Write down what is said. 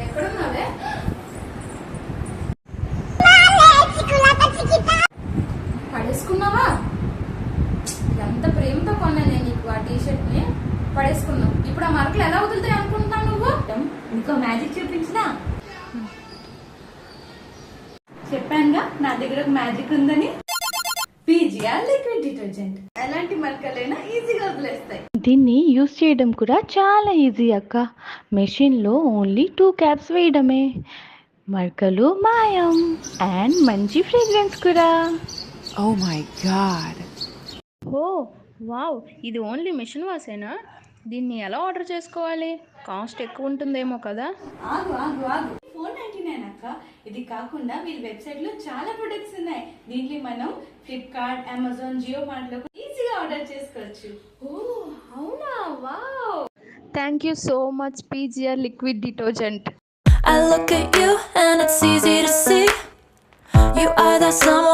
ఎక్కడున్నావే? పడేసుకున్నావా? ఎంత ప్రేమతో కొన్నా నేను నీకు ఆ టీషర్ట్ ని, పడేసుకున్నావు. ఇప్పుడు ఆ మరకలు ఎలా వదులుతాయి అనుకుంటున్నావు నువ్వు? ఇంకో మ్యాజిక్ చూపించినా? చెప్పానుగా నా దగ్గర ఒక మ్యాజిక్ ఉందని. పీజీఆర్ లిక్విడ్ డిటర్జెంట్ ఎలాంటి మరకలైనా ఈజీగా వదిలేస్తాయి. దీన్ని యూస్ చేయడం కూడా చాలా ఈజీ అక్క. మెషిన్లో ఓన్లీ 2 క్యాప్స్ వేయడమే. మరకలు మాయం అండ్ మంచి ఫ్రేగ్రెన్స్ కూడా. Oh my god. Oh wow, ఇది ఓన్లీ మిషన్ వాసేనా? దీన్ని ఎలా ఆర్డర్ చేసుకోవాలి? కాస్ట్ ఎక్కువ ఉంటుందేమో కదా? ఆగు ఆగు ఆగు 499 అక్క. ఇది కాకుండా వీళ్ళ వెబ్సైట్ లో చాలా ప్రొడక్ట్స్ ఉన్నాయి. దీంట్లో మనం ఫ్లిప్కార్ట్, అమెజాన్, జియో మార్ట్ లో ఈజీగా ఆర్డర్ చేసుకోవచ్చు. ఓ అవునా, wow. Thank you so much PGR liquid detergent. I look at you and it's easy to see you are that someone